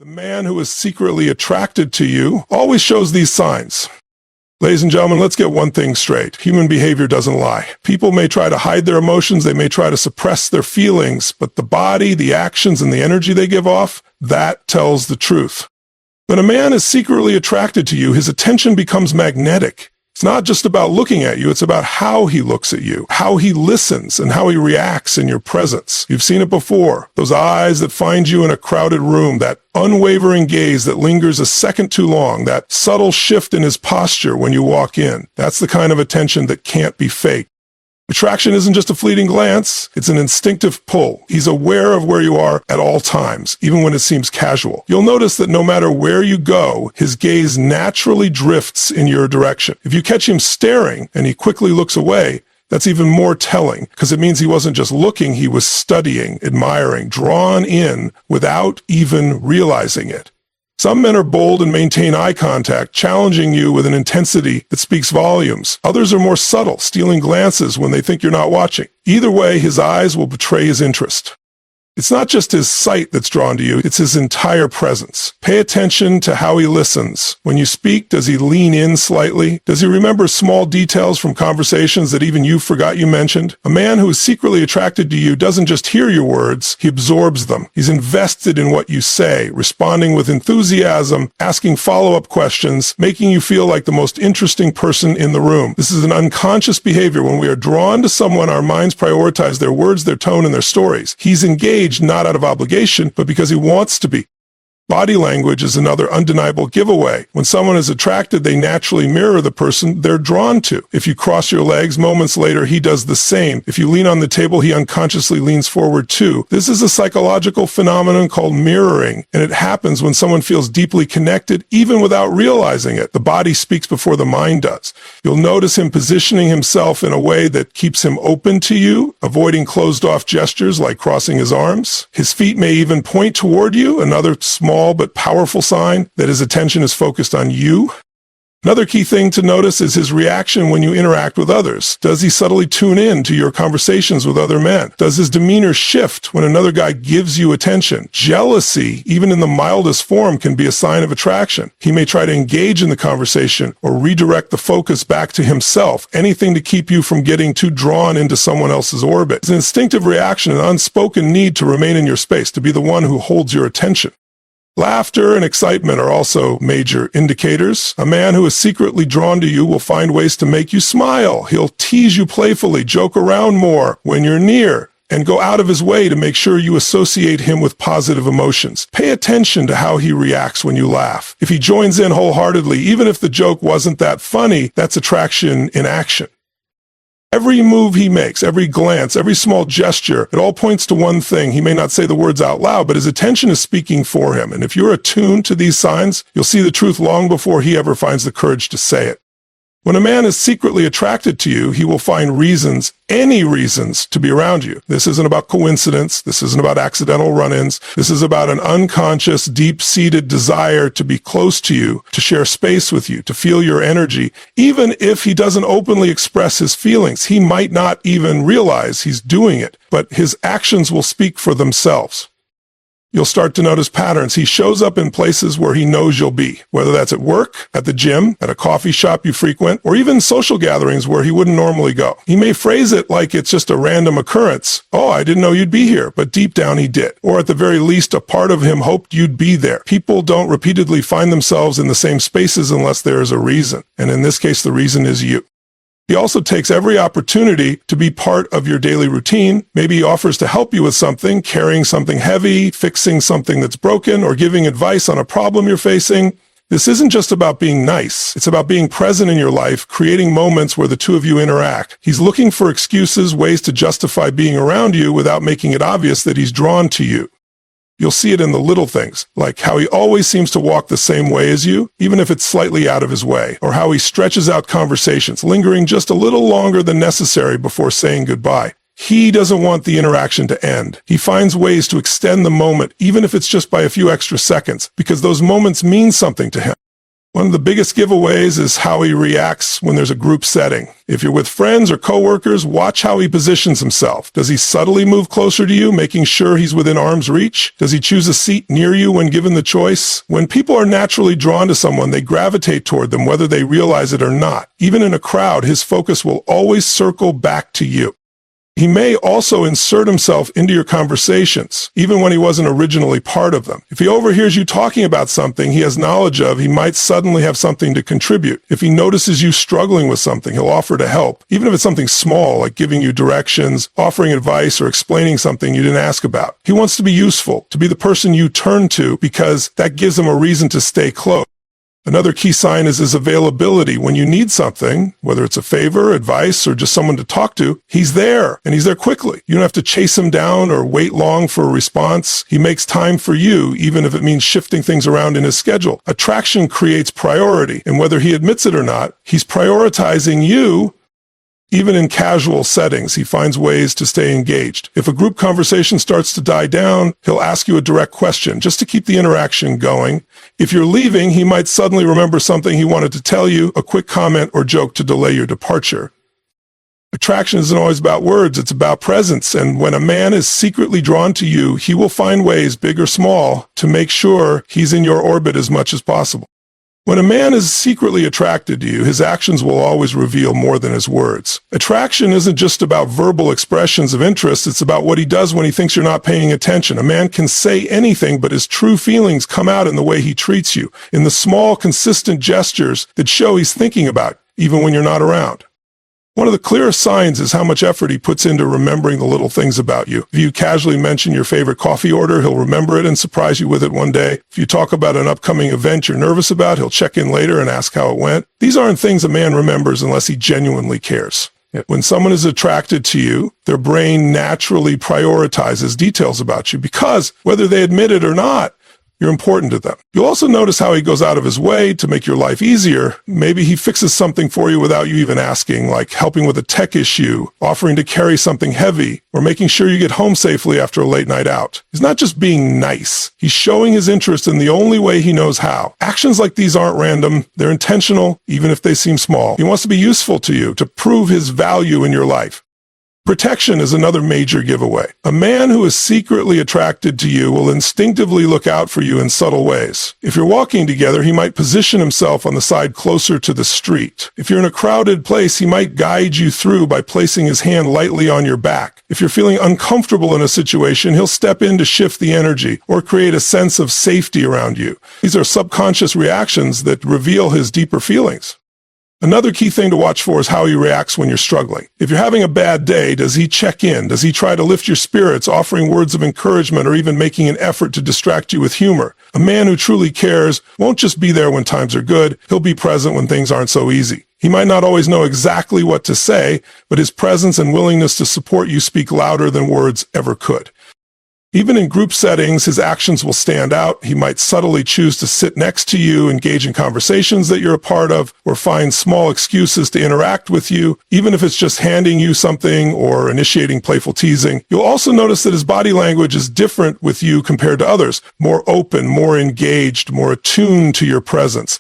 The man who is secretly attracted to you always shows these signs. Ladies and gentlemen, let's get one thing straight. Human behavior doesn't lie. People may try to hide their emotions, they may try to suppress their feelings, but the body, the actions, and the energy they give off, that tells the truth. When a man is secretly attracted to you, his attention becomes magnetic. It's not just about looking at you, it's about how he looks at you, how he listens, and how he reacts in your presence. You've seen it before. Those eyes that find you in a crowded room, that unwavering gaze that lingers a second too long, that subtle shift in his posture when you walk in. That's the kind of attention that can't be faked. Attraction isn't just a fleeting glance, it's an instinctive pull. He's aware of where you are at all times, even when it seems casual. You'll notice that no matter where you go, his gaze naturally drifts in your direction. If you catch him staring and he quickly looks away, that's even more telling, because it means he wasn't just looking, he was studying, admiring, drawn in without even realizing it. Some men are bold and maintain eye contact, challenging you with an intensity that speaks volumes. Others are more subtle, stealing glances when they think you're not watching. Either way, his eyes will betray his interest. It's not just his sight that's drawn to you, it's his entire presence. Pay attention to how he listens. When you speak, does he lean in slightly? Does he remember small details from conversations that even you forgot you mentioned? A man who is secretly attracted to you doesn't just hear your words, he absorbs them. He's invested in what you say, responding with enthusiasm, asking follow-up questions, making you feel like the most interesting person in the room. This is an unconscious behavior. When we are drawn to someone, our minds prioritize their words, their tone, and their stories. He's engaged not out of obligation, but because he wants to be. Body language is another undeniable giveaway. When someone is attracted, they naturally mirror the person they're drawn to. If you cross your legs, moments later, he does the same. If you lean on the table, he unconsciously leans forward too. This is a psychological phenomenon called mirroring, and it happens when someone feels deeply connected, even without realizing it. The body speaks before the mind does. You'll notice him positioning himself in a way that keeps him open to you, avoiding closed-off gestures like crossing his arms. His feet may even point toward you, another small but powerful sign that his attention is focused on you. Another key thing to notice is his reaction when you interact with others. Does he subtly tune in to your conversations with other men? Does his demeanor shift when another guy gives you attention? Jealousy, even in the mildest form, can be a sign of attraction. He may try to engage in the conversation or redirect the focus back to himself, anything to keep you from getting too drawn into someone else's orbit. It's an instinctive reaction, an unspoken need to remain in your space, to be the one who holds your attention. Laughter and excitement are also major indicators. A man who is secretly drawn to you will find ways to make you smile. He'll tease you playfully, joke around more when you're near, and go out of his way to make sure you associate him with positive emotions. Pay attention to how he reacts when you laugh. If he joins in wholeheartedly, even if the joke wasn't that funny, that's attraction in action. Every move he makes, every glance, every small gesture, it all points to one thing. He may not say the words out loud, but his attention is speaking for him. And if you're attuned to these signs, you'll see the truth long before he ever finds the courage to say it. When a man is secretly attracted to you, he will find reasons, any reasons, to be around you. This isn't about coincidence. This isn't about accidental run-ins. This is about an unconscious, deep-seated desire to be close to you, to share space with you, to feel your energy. Even if he doesn't openly express his feelings, he might not even realize he's doing it, but his actions will speak for themselves. You'll start to notice patterns. He shows up in places where he knows you'll be, whether that's at work, at the gym, at a coffee shop you frequent, or even social gatherings where he wouldn't normally go. He may phrase it like it's just a random occurrence. Oh, I didn't know you'd be here, but deep down he did. Or at the very least, a part of him hoped you'd be there. People don't repeatedly find themselves in the same spaces unless there is a reason. And in this case, the reason is you. He also takes every opportunity to be part of your daily routine. Maybe he offers to help you with something, carrying something heavy, fixing something that's broken, or giving advice on a problem you're facing. This isn't just about being nice. It's about being present in your life, creating moments where the two of you interact. He's looking for excuses, ways to justify being around you without making it obvious that he's drawn to you. You'll see it in the little things, like how he always seems to walk the same way as you, even if it's slightly out of his way, or how he stretches out conversations, lingering just a little longer than necessary before saying goodbye. He doesn't want the interaction to end. He finds ways to extend the moment, even if it's just by a few extra seconds, because those moments mean something to him. One of the biggest giveaways is how he reacts when there's a group setting. If you're with friends or coworkers, watch how he positions himself. Does he subtly move closer to you, making sure he's within arm's reach? Does he choose a seat near you when given the choice? When people are naturally drawn to someone, they gravitate toward them, whether they realize it or not. Even in a crowd, his focus will always circle back to you. He may also insert himself into your conversations, even when he wasn't originally part of them. If he overhears you talking about something he has knowledge of, he might suddenly have something to contribute. If he notices you struggling with something, he'll offer to help, even if it's something small, like giving you directions, offering advice, or explaining something you didn't ask about. He wants to be useful, to be the person you turn to, because that gives him a reason to stay close. Another key sign is his availability. When you need something, whether it's a favor, advice, or just someone to talk to, he's there, and he's there quickly. You don't have to chase him down or wait long for a response. He makes time for you, even if it means shifting things around in his schedule. Attraction creates priority, and whether he admits it or not, he's prioritizing you. Even in casual settings, he finds ways to stay engaged. If a group conversation starts to die down, he'll ask you a direct question just to keep the interaction going. If you're leaving, he might suddenly remember something he wanted to tell you, a quick comment or joke to delay your departure. Attraction isn't always about words, it's about presence. And when a man is secretly drawn to you, he will find ways, big or small, to make sure he's in your orbit as much as possible. When a man is secretly attracted to you, his actions will always reveal more than his words. Attraction isn't just about verbal expressions of interest, it's about what he does when he thinks you're not paying attention. A man can say anything, but his true feelings come out in the way he treats you, in the small, consistent gestures that show he's thinking about, even when you're not around. One of the clearest signs is how much effort he puts into remembering the little things about you. If you casually mention your favorite coffee order, he'll remember it and surprise you with it one day. If you talk about an upcoming event you're nervous about, he'll check in later and ask how it went. These aren't things a man remembers unless he genuinely cares. When someone is attracted to you, their brain naturally prioritizes details about you because, whether they admit it or not, you're important to them. You'll also notice how he goes out of his way to make your life easier. Maybe he fixes something for you without you even asking, like helping with a tech issue, offering to carry something heavy, or making sure you get home safely after a late night out. He's not just being nice. He's showing his interest in the only way he knows how. Actions like these aren't random. They're intentional, even if they seem small. He wants to be useful to you, to prove his value in your life. Protection is another major giveaway. A man who is secretly attracted to you will instinctively look out for you in subtle ways. If you're walking together, he might position himself on the side closer to the street. If you're in a crowded place, he might guide you through by placing his hand lightly on your back. If you're feeling uncomfortable in a situation, he'll step in to shift the energy or create a sense of safety around you. These are subconscious reactions that reveal his deeper feelings. Another key thing to watch for is how he reacts when you're struggling. If you're having a bad day, does he check in? Does he try to lift your spirits, offering words of encouragement or even making an effort to distract you with humor? A man who truly cares won't just be there when times are good, he'll be present when things aren't so easy. He might not always know exactly what to say, but his presence and willingness to support you speak louder than words ever could. Even in group settings, his actions will stand out. He might subtly choose to sit next to you, engage in conversations that you're a part of, or find small excuses to interact with you, even if it's just handing you something or initiating playful teasing. You'll also notice that his body language is different with you compared to others, more open, more engaged, more attuned to your presence.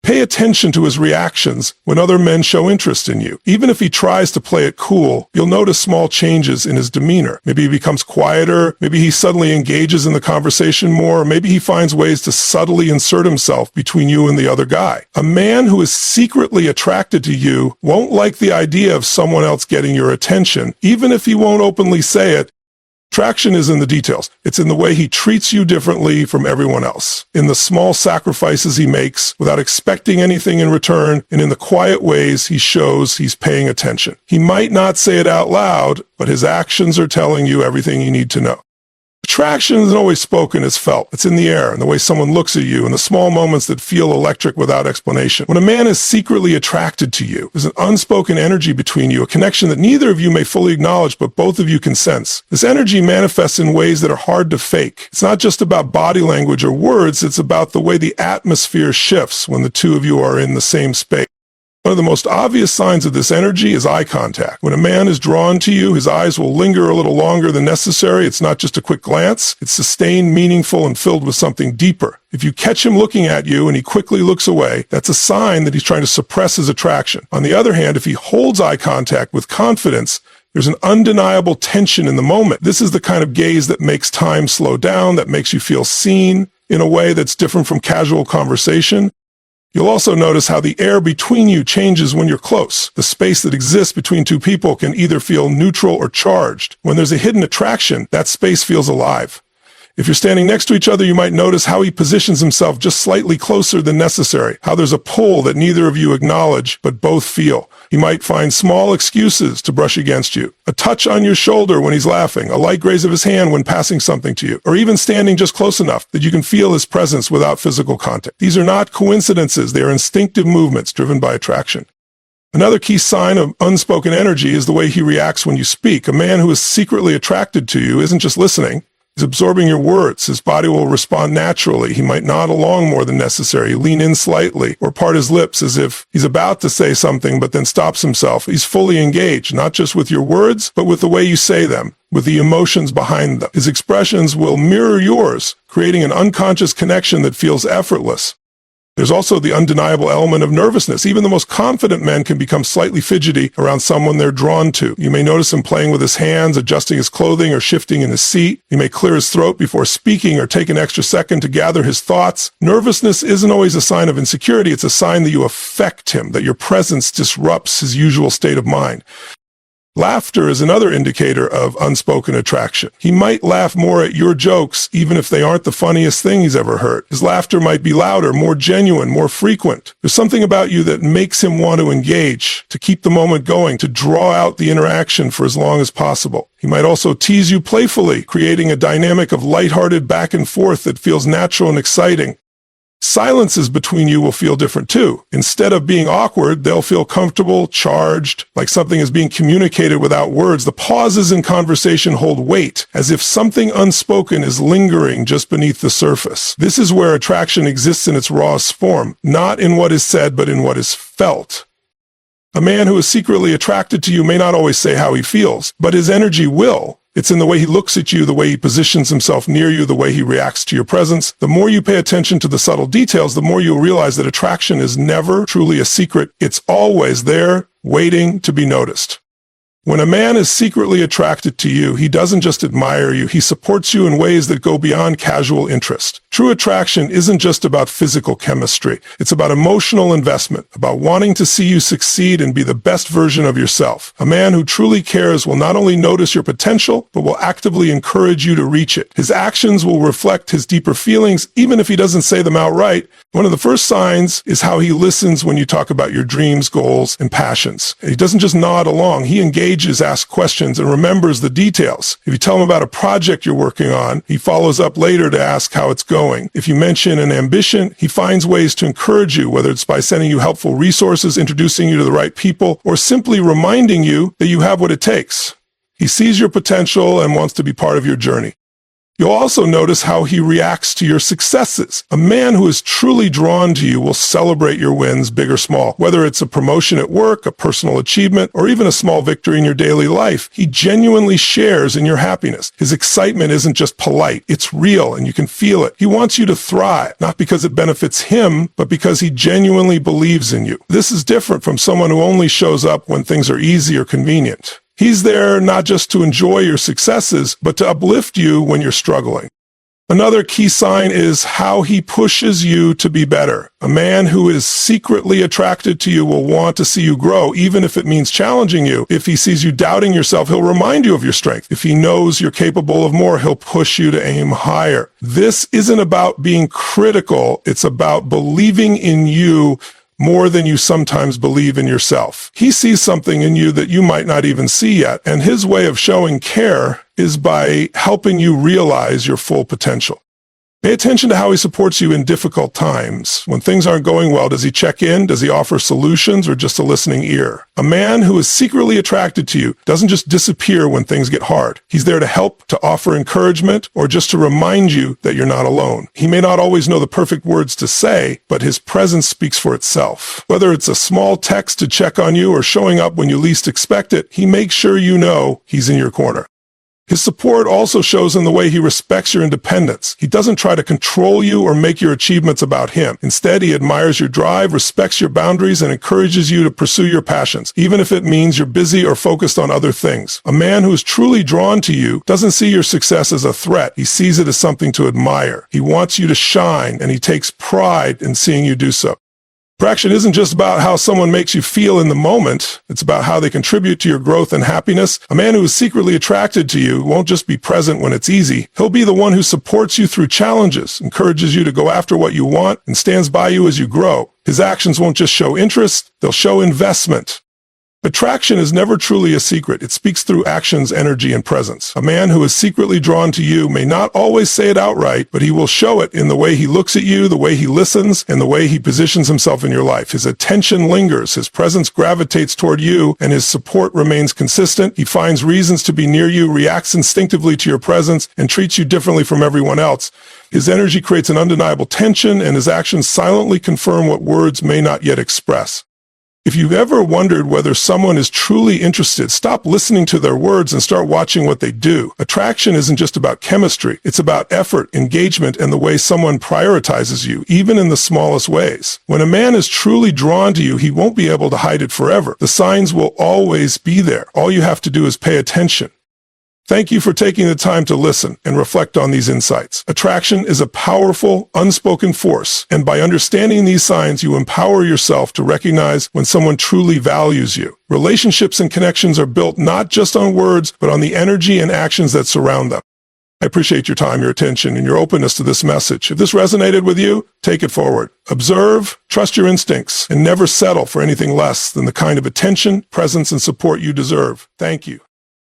Pay attention to his reactions when other men show interest in you. Even if he tries to play it cool, you'll notice small changes in his demeanor. Maybe he becomes quieter, maybe he suddenly engages in the conversation more, or maybe he finds ways to subtly insert himself between you and the other guy. A man who is secretly attracted to you won't like the idea of someone else getting your attention, even if he won't openly say it. Attraction is in the details. It's in the way he treats you differently from everyone else, in the small sacrifices he makes without expecting anything in return, and in the quiet ways he shows he's paying attention. He might not say it out loud, but his actions are telling you everything you need to know. Attraction isn't always spoken, it's felt. It's in the air, in the way someone looks at you, in the small moments that feel electric without explanation. When a man is secretly attracted to you, there's an unspoken energy between you, a connection that neither of you may fully acknowledge, but both of you can sense. This energy manifests in ways that are hard to fake. It's not just about body language or words, it's about the way the atmosphere shifts when the two of you are in the same space. One of the most obvious signs of this energy is eye contact. When a man is drawn to you, his eyes will linger a little longer than necessary. It's not just a quick glance. It's sustained, meaningful, and filled with something deeper. If you catch him looking at you and he quickly looks away, that's a sign that he's trying to suppress his attraction. On the other hand, if he holds eye contact with confidence, there's an undeniable tension in the moment. This is the kind of gaze that makes time slow down, that makes you feel seen in a way that's different from casual conversation. You'll also notice how the air between you changes when you're close. The space that exists between two people can either feel neutral or charged. When there's a hidden attraction, that space feels alive. If you're standing next to each other, you might notice how he positions himself just slightly closer than necessary, how there's a pull that neither of you acknowledge, but both feel. He might find small excuses to brush against you. A touch on your shoulder when he's laughing, a light graze of his hand when passing something to you, or even standing just close enough that you can feel his presence without physical contact. These are not coincidences, they are instinctive movements driven by attraction. Another key sign of unspoken energy is the way he reacts when you speak. A man who is secretly attracted to you isn't just listening. He's absorbing your words. His body will respond naturally. He might nod along more than necessary, lean in slightly, or part his lips as if he's about to say something but then stops himself. He's fully engaged, not just with your words, but with the way you say them, with the emotions behind them. His expressions will mirror yours, creating an unconscious connection that feels effortless. There's also the undeniable element of nervousness. Even the most confident men can become slightly fidgety around someone they're drawn to. You may notice him playing with his hands, adjusting his clothing, or shifting in his seat. He may clear his throat before speaking or take an extra second to gather his thoughts. Nervousness isn't always a sign of insecurity. It's a sign that you affect him, that your presence disrupts his usual state of mind. Laughter is another indicator of unspoken attraction. He might laugh more at your jokes, even if they aren't the funniest thing he's ever heard. His laughter might be louder, more genuine, more frequent. There's something about you that makes him want to engage, to keep the moment going, to draw out the interaction for as long as possible. He might also tease you playfully, creating a dynamic of lighthearted back and forth that feels natural and exciting. Silences between you will feel different too. Instead of being awkward, they'll feel comfortable, charged, like something is being communicated without words. The pauses in conversation hold weight, as if something unspoken is lingering just beneath the surface. This is where attraction exists in its rawest form, not in what is said, but in what is felt. A man who is secretly attracted to you may not always say how he feels, but his energy will. It's in the way he looks at you, the way he positions himself near you, the way he reacts to your presence. The more you pay attention to the subtle details, the more you'll realize that attraction is never truly a secret. It's always there, waiting to be noticed. When a man is secretly attracted to you, he doesn't just admire you, he supports you in ways that go beyond casual interest. True attraction isn't just about physical chemistry. It's about emotional investment, about wanting to see you succeed and be the best version of yourself. A man who truly cares will not only notice your potential, but will actively encourage you to reach it. His actions will reflect his deeper feelings, even if he doesn't say them outright. One of the first signs is how he listens when you talk about your dreams, goals, and passions. He doesn't just nod along, he engages, asks questions, and remembers the details. If you tell him about a project you're working on, he follows up later to ask how it's going. If you mention an ambition, he finds ways to encourage you, whether it's by sending you helpful resources, introducing you to the right people, or simply reminding you that you have what it takes. He sees your potential and wants to be part of your journey. You'll also notice how he reacts to your successes. A man who is truly drawn to you will celebrate your wins, big or small. Whether it's a promotion at work, a personal achievement, or even a small victory in your daily life, he genuinely shares in your happiness. His excitement isn't just polite, it's real and you can feel it. He wants you to thrive, not because it benefits him, but because he genuinely believes in you. This is different from someone who only shows up when things are easy or convenient. He's there not just to enjoy your successes, but to uplift you when you're struggling. Another key sign is how he pushes you to be better. A man who is secretly attracted to you will want to see you grow, even if it means challenging you. If he sees you doubting yourself, he'll remind you of your strength. If he knows you're capable of more, he'll push you to aim higher. This isn't about being critical. It's about believing in you more than you sometimes believe in yourself. He sees something in you that you might not even see yet, and his way of showing care is by helping you realize your full potential. Pay attention to how he supports you in difficult times. When things aren't going well, does he check in? Does he offer solutions or just a listening ear? A man who is secretly attracted to you doesn't just disappear when things get hard. He's there to help, to offer encouragement, or just to remind you that you're not alone. He may not always know the perfect words to say, but his presence speaks for itself. Whether it's a small text to check on you or showing up when you least expect it, he makes sure you know he's in your corner. His support also shows in the way he respects your independence. He doesn't try to control you or make your achievements about him. Instead, he admires your drive, respects your boundaries, and encourages you to pursue your passions, even if it means you're busy or focused on other things. A man who is truly drawn to you doesn't see your success as a threat. He sees it as something to admire. He wants you to shine, and he takes pride in seeing you do so. Attraction isn't just about how someone makes you feel in the moment. It's about how they contribute to your growth and happiness. A man who is secretly attracted to you won't just be present when it's easy. He'll be the one who supports you through challenges, encourages you to go after what you want, and stands by you as you grow. His actions won't just show interest, they'll show investment. Attraction is never truly a secret. It speaks through actions, energy, and presence. A man who is secretly drawn to you may not always say it outright, but he will show it in the way he looks at you, the way he listens, and the way he positions himself in your life. His attention lingers, his presence gravitates toward you, and his support remains consistent. He finds reasons to be near you, reacts instinctively to your presence, and treats you differently from everyone else. His energy creates an undeniable tension, and his actions silently confirm what words may not yet express. If you've ever wondered whether someone is truly interested, stop listening to their words and start watching what they do. Attraction isn't just about chemistry. It's about effort, engagement, and the way someone prioritizes you, even in the smallest ways. When a man is truly drawn to you, he won't be able to hide it forever. The signs will always be there. All you have to do is pay attention. Thank you for taking the time to listen and reflect on these insights. Attraction is a powerful, unspoken force, and by understanding these signs, you empower yourself to recognize when someone truly values you. Relationships and connections are built not just on words, but on the energy and actions that surround them. I appreciate your time, your attention, and your openness to this message. If this resonated with you, take it forward. Observe, trust your instincts, and never settle for anything less than the kind of attention, presence, and support you deserve. Thank you.